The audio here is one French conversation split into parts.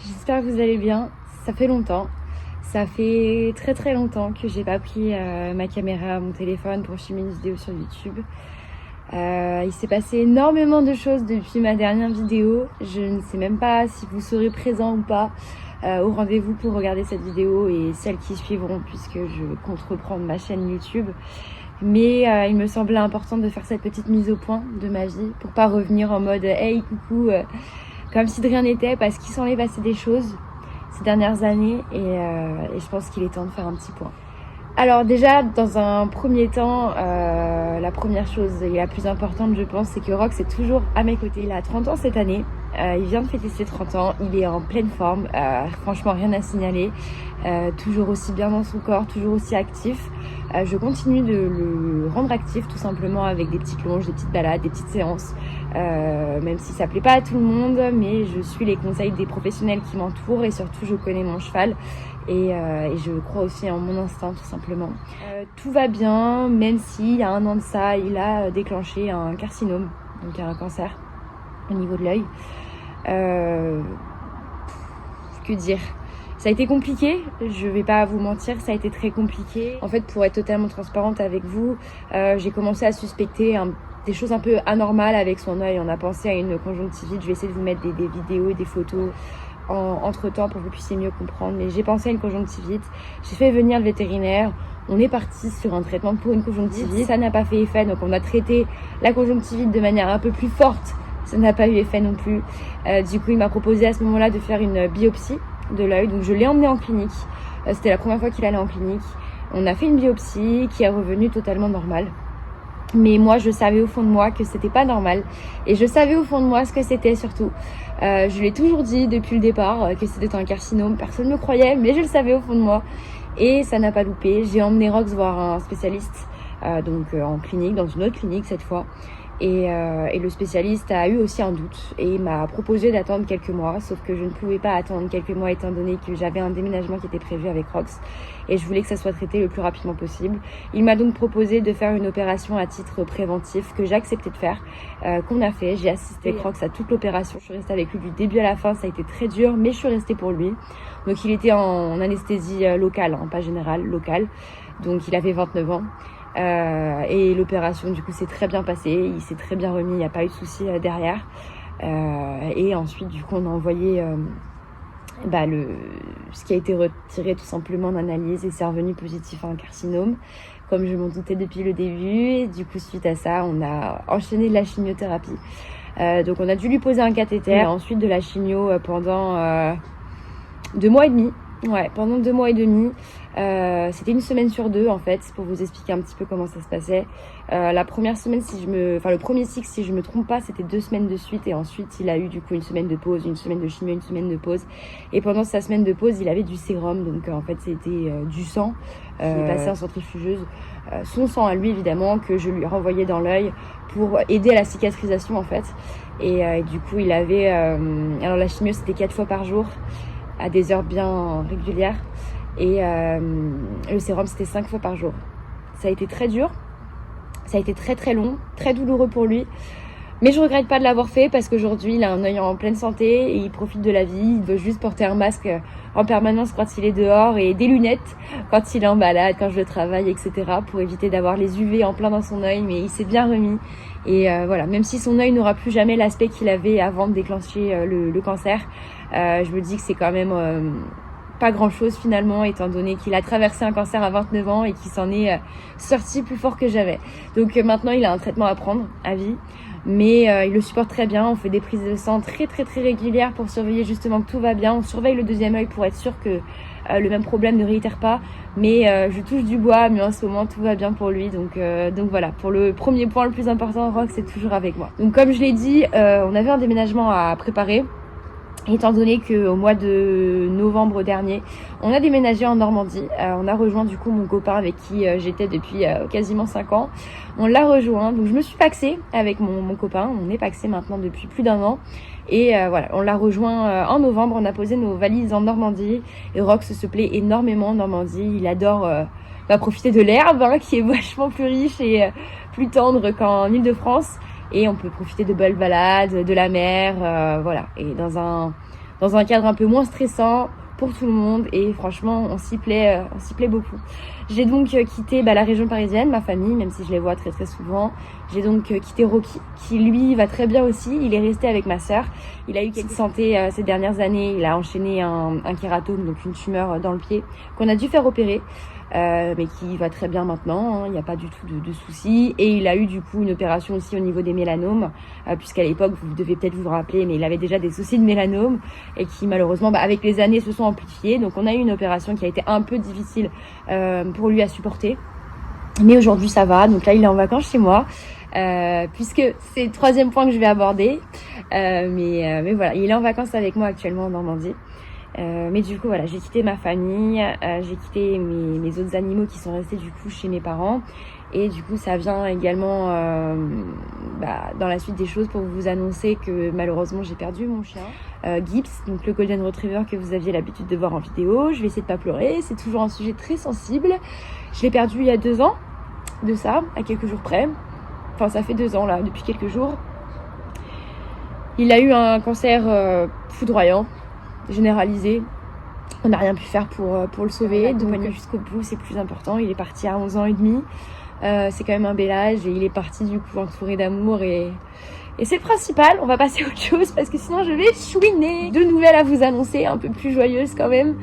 j'espère que vous allez bien. Ça fait longtemps, ça fait très longtemps que j'ai pas pris ma caméra, mon téléphone pour filmer une vidéo sur YouTube. Il s'est passé énormément de choses depuis ma dernière vidéo. Je ne sais même pas si vous serez présent ou pas au rendez-vous pour regarder cette vidéo et celles qui suivront puisque je compte reprendre ma chaîne YouTube. Mais il me semblait important de faire cette petite mise au point de ma vie pour pas revenir en mode hey coucou comme si de rien n'était, parce qu'il s'en est passé des choses ces dernières années et je pense qu'il est temps de faire un petit point. Alors déjà, dans un premier temps, la première chose et la plus importante, je pense, c'est que Rox est toujours à mes côtés. Il a 30 ans cette année, il vient de fêter ses 30 ans, il est en pleine forme, franchement rien à signaler, toujours aussi bien dans son corps, toujours aussi actif. Je continue de le rendre actif tout simplement avec des petites longes, des petites balades, des petites séances, même si ça plaît pas à tout le monde, mais je suis les conseils des professionnels qui m'entourent et surtout je connais mon cheval. Et je crois aussi en mon instinct tout simplement. Tout va bien, même si il y a 1 an de ça, il a déclenché un carcinome, donc un cancer au niveau de l'œil. Que dire ? Ça a été compliqué, je vais pas vous mentir, ça a été très compliqué. En fait, pour être totalement transparente avec vous, j'ai commencé à suspecter des choses un peu anormales avec son œil. On a pensé à une conjonctivite, je vais essayer de vous mettre des vidéos et des photos entre temps pour que vous puissiez mieux comprendre, mais j'ai pensé à une conjonctivite. J'ai fait venir le vétérinaire, on est parti sur un traitement pour une conjonctivite, ça n'a pas fait effet, donc on a traité la conjonctivite de manière un peu plus forte, ça n'a pas eu effet non plus. Du coup il m'a proposé à ce moment là de faire une biopsie de l'œil, donc je l'ai emmené en clinique, c'était la première fois qu'il allait en clinique. On a fait une biopsie qui est revenue totalement normale. Mais moi, je savais au fond de moi que c'était pas normal. Et je savais au fond de moi ce que c'était surtout. Je l'ai toujours dit depuis le départ que c'était un carcinome. Personne ne me croyait, mais je le savais au fond de moi. Et ça n'a pas loupé. J'ai emmené Rox voir un spécialiste, en clinique, dans une autre clinique cette fois. Et le spécialiste a eu aussi un doute et m'a proposé d'attendre quelques mois, sauf que je ne pouvais pas attendre quelques mois étant donné que j'avais un déménagement qui était prévu avec Rox et je voulais que ça soit traité le plus rapidement possible. Il m'a donc proposé de faire une opération à titre préventif que j'ai accepté de faire, qu'on a fait. J'ai assisté avec Rox à toute l'opération, je suis restée avec lui du début à la fin, ça a été très dur, mais je suis restée pour lui. Donc il était en anesthésie locale, pas générale, locale, donc il avait 29 ans. Et l'opération du coup s'est très bien passée, il s'est très bien remis, il n'y a pas eu de souci derrière. Et ensuite du coup on a envoyé ce qui a été retiré tout simplement en analyse et c'est revenu positif à un carcinome, comme je m'en doutais depuis le début. Et du coup suite à ça on a enchaîné de la chimiothérapie. Donc on a dû lui poser un cathéter, ensuite de la chimio pendant 2 mois et demi. Ouais, pendant 2 mois et demi. C'était 1 semaine sur 2 en fait, pour vous expliquer un petit peu comment ça se passait. La première semaine, le premier cycle, si je me trompe pas, c'était 2 semaines de suite et ensuite il a eu du coup 1 semaine de pause, 1 semaine de chimio, 1 semaine de pause. Et pendant sa semaine de pause, il avait du sérum, donc en fait c'était du sang qui est passé en centrifugeuse. Son sang à lui évidemment, que je lui renvoyais dans l'œil pour aider à la cicatrisation en fait. Et du coup il avait, alors la chimio c'était 4 fois par jour, à des heures bien régulières. Et le sérum c'était 5 fois par jour. Ça a été très dur, ça a été très long, très douloureux pour lui, mais je regrette pas de l'avoir fait parce qu'aujourd'hui il a un œil en pleine santé et il profite de la vie. Il veut juste porter un masque en permanence quand il est dehors et des lunettes quand il est en balade, quand je le travaille, etc., pour éviter d'avoir les UV en plein dans son œil. Mais il s'est bien remis et voilà, même si son œil n'aura plus jamais l'aspect qu'il avait avant de déclencher le cancer, je me dis que c'est quand même pas grand chose finalement, étant donné qu'il a traversé un cancer à 29 ans et qu'il s'en est sorti plus fort que jamais. Donc maintenant il a un traitement à prendre à vie, mais il le supporte très bien. On fait des prises de sang très régulières pour surveiller justement que tout va bien. On surveille le 2e œil pour être sûr que le même problème ne réitère pas, mais je touche du bois, mais en ce moment tout va bien pour lui. Donc voilà, pour le premier point le plus important, Rox est toujours avec moi. Donc comme je l'ai dit, on avait un déménagement à préparer. Étant donné qu'au mois de novembre dernier, on a déménagé en Normandie. On a rejoint du coup mon copain avec qui j'étais depuis quasiment 5 ans. On l'a rejoint, donc je me suis paxée avec mon copain. On est paxé maintenant depuis plus d'1 an. Et voilà, on l'a rejoint en novembre. On a posé nos valises en Normandie. Et Rox se plaît énormément en Normandie. Il adore profiter de l'herbe, qui est vachement plus riche et plus tendre qu'en Île-de-France. Et on peut profiter de belles balades, de la mer, voilà. Et dans un dans un cadre un peu moins stressant pour tout le monde et franchement on s'y plaît beaucoup. J'ai donc quitté la région parisienne, ma famille, même si je les vois très très souvent. J'ai donc quitté Rocky, qui lui va très bien aussi. Il est resté avec ma sœur. Il a eu quelques santé ces dernières années. Il a enchaîné un kératome, donc une tumeur dans le pied, qu'on a dû faire opérer. Mais qui va très bien maintenant, hein, il n'y a pas du tout de soucis. Et il a eu du coup une opération aussi au niveau des mélanomes, puisqu'à l'époque, vous devez peut-être vous rappeler, mais il avait déjà des soucis de mélanome et qui malheureusement, avec les années, se sont amplifiés. Donc on a eu une opération qui a été un peu difficile pour lui à supporter. Mais aujourd'hui ça va, donc là il est en vacances chez moi, puisque c'est le 3e point que je vais aborder. Mais voilà, il est en vacances avec moi actuellement en Normandie. Mais du coup voilà, j'ai quitté ma famille, j'ai quitté mes autres animaux qui sont restés du coup chez mes parents. Et du coup ça vient également dans la suite des choses pour vous annoncer que malheureusement j'ai perdu mon chien Gibbs, donc le Golden Retriever que vous aviez l'habitude de voir en vidéo. Je vais essayer de pas pleurer, c'est toujours un sujet très sensible. Je l'ai perdu il y a 2 ans de ça, à quelques jours près. Enfin ça fait 2 ans là, depuis quelques jours. Il a eu un cancer foudroyant, généralisé. On n'a rien pu faire pour le sauver, donc jusqu'au bout c'est plus important. Il est parti à 11 ans et demi. C'est quand même un bel âge et il est parti du coup entouré d'amour et c'est le principal. On va passer à autre chose parce que sinon je vais chouiner. 2 nouvelles à vous annoncer, un peu plus joyeuses quand même.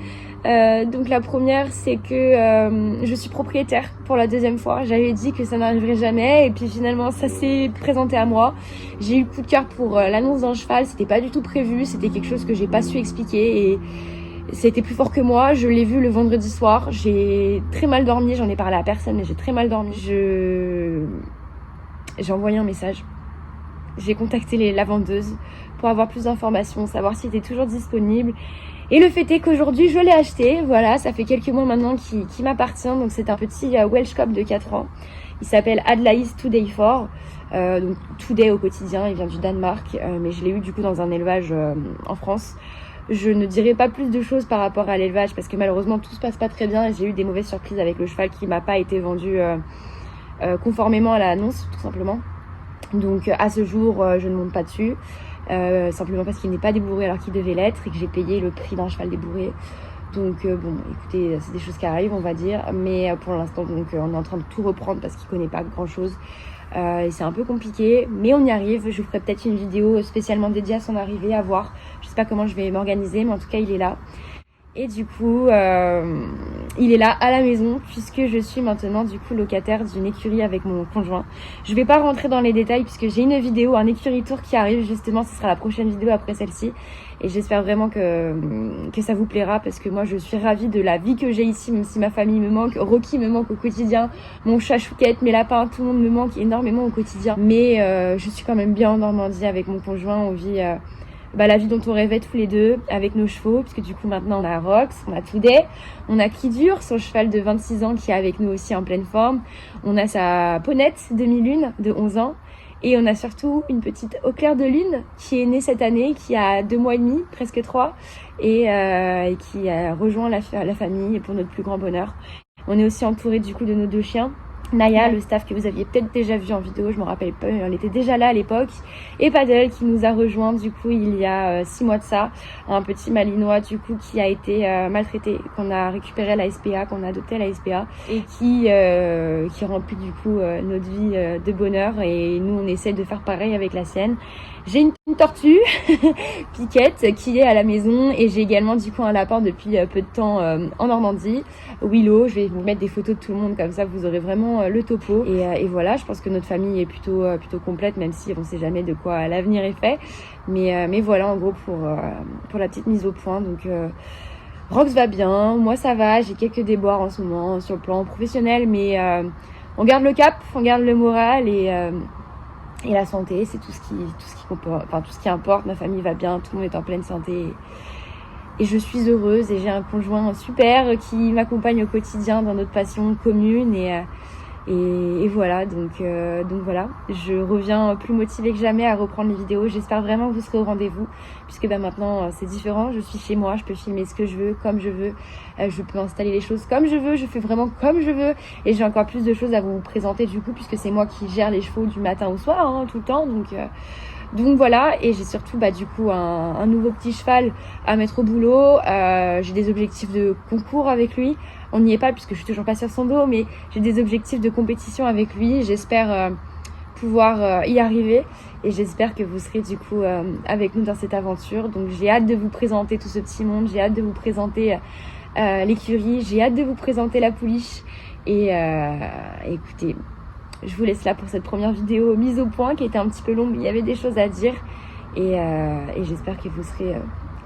Donc la première c'est que je suis propriétaire pour la 2e fois. J'avais dit que ça n'arriverait jamais et puis finalement ça s'est présenté à moi. J'ai eu le coup de cœur pour l'annonce d'un cheval, c'était pas du tout prévu, c'était quelque chose que j'ai pas su expliquer et c'était plus fort que moi. Je l'ai vu le vendredi soir, j'ai très mal dormi, j'en ai parlé à personne mais j'ai très mal dormi. J'ai envoyé un message, j'ai contacté la vendeuse pour avoir plus d'informations, savoir s'il était toujours disponible. Et le fait est qu'aujourd'hui je l'ai acheté, voilà, ça fait quelques mois maintenant qu'il m'appartient. Donc c'est un petit Welsh Cob de 4 ans, il s'appelle Adlaïs Today 4, donc Today au quotidien, il vient du Danemark, mais je l'ai eu du coup dans un élevage en France. Je ne dirai pas plus de choses par rapport à l'élevage parce que malheureusement tout se passe pas très bien et j'ai eu des mauvaises surprises avec le cheval qui m'a pas été vendu conformément à l'annonce tout simplement. Donc à ce jour je ne monte pas dessus, simplement parce qu'il n'est pas débourré alors qu'il devait l'être et que j'ai payé le prix d'un cheval débourré. Donc bon écoutez, c'est des choses qui arrivent on va dire, mais pour l'instant donc on est en train de tout reprendre parce qu'il connaît pas grand chose. Et c'est un peu compliqué mais on y arrive. Je vous ferai peut-être une vidéo spécialement dédiée à son arrivée, à voir. Je sais pas comment je vais m'organiser mais en tout cas il est là. Et du coup il est là à la maison puisque je suis maintenant du coup locataire d'une écurie avec mon conjoint. Je vais pas rentrer dans les détails puisque j'ai une vidéo, un écurie tour qui arrive justement, ce sera la prochaine vidéo après celle-ci. Et j'espère vraiment que ça vous plaira parce que moi je suis ravie de la vie que j'ai ici, même si ma famille me manque, Rocky me manque au quotidien, mon chat Chouquette, mes lapins, tout le monde me manque énormément au quotidien. Mais je suis quand même bien en Normandie avec mon conjoint, on vit la vie dont on rêvait tous les deux avec nos chevaux, puisque du coup maintenant on a Rox, on a Today, on a Kidur, son cheval de 26 ans qui est avec nous aussi en pleine forme, on a sa Ponette demi-lune de 11 ans et on a surtout une petite au clair de lune qui est née cette année, qui a 2 mois et demi, presque 3 et qui a rejoint la famille pour notre plus grand bonheur. On est aussi entouré du coup de nos 2 chiens. Naya, le staff que vous aviez peut-être déjà vu en vidéo, je me rappelle pas, elle était déjà là à l'époque. Et Paddle qui nous a rejoint du coup il y a 6 mois de ça, un petit malinois du coup qui a été maltraité, qu'on a récupéré à la SPA, qu'on a adopté à la SPA et qui remplit du coup notre vie de bonheur et nous on essaie de faire pareil avec la sienne. J'ai une tortue, Piquette, qui est à la maison et j'ai également du coup un lapin depuis peu de temps en Normandie, Willow. Je vais vous mettre des photos de tout le monde comme ça vous aurez vraiment le topo et voilà, je pense que notre famille est plutôt complète même si on sait jamais de quoi l'avenir est fait. Mais voilà en gros pour la petite mise au point. Donc Rox va bien, moi ça va, j'ai quelques déboires en ce moment sur le plan professionnel mais on garde le cap, on garde le moral et la santé, c'est tout ce qui importe. Ma famille va bien, tout le monde est en pleine santé et je suis heureuse et j'ai un conjoint super qui m'accompagne au quotidien dans notre passion commune et voilà, donc voilà, je reviens plus motivée que jamais à reprendre les vidéos. J'espère vraiment que vous serez au rendez-vous puisque maintenant c'est différent, je suis chez moi, je peux filmer ce que je veux, comme je veux, je peux installer les choses comme je veux, je fais vraiment comme je veux et j'ai encore plus de choses à vous présenter du coup puisque c'est moi qui gère les chevaux du matin au soir tout le temps, Donc voilà, et j'ai surtout du coup un nouveau petit cheval à mettre au boulot. J'ai des objectifs de concours avec lui. On n'y est pas puisque je suis toujours pas sur son dos, mais j'ai des objectifs de compétition avec lui. J'espère pouvoir y arriver et j'espère que vous serez du coup avec nous dans cette aventure. Donc j'ai hâte de vous présenter tout ce petit monde, j'ai hâte de vous présenter l'écurie, j'ai hâte de vous présenter la pouliche et écoutez, je vous laisse là pour cette première vidéo mise au point qui était un petit peu longue, mais il y avait des choses à dire et j'espère que vous serez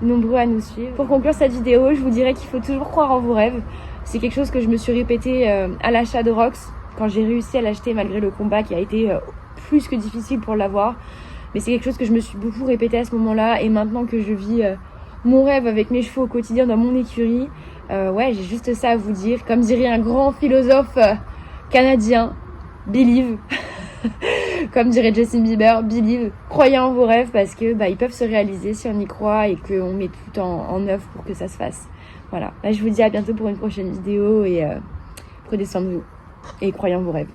nombreux à nous suivre. Pour conclure cette vidéo, je vous dirais qu'il faut toujours croire en vos rêves. C'est quelque chose que je me suis répété à l'achat de Rox quand j'ai réussi à l'acheter malgré le combat qui a été plus que difficile pour l'avoir. Mais c'est quelque chose que je me suis beaucoup répété à ce moment-là et maintenant que je vis mon rêve avec mes chevaux au quotidien dans mon écurie, ouais, j'ai juste ça à vous dire. Comme dirait un grand philosophe canadien, believe. Comme dirait Justin Bieber, believe. Croyez en vos rêves parce que ils peuvent se réaliser si on y croit et qu'on met tout en œuvre pour que ça se fasse. Voilà. Je vous dis à bientôt pour une prochaine vidéo et prenez soin de vous et croyez en vos rêves.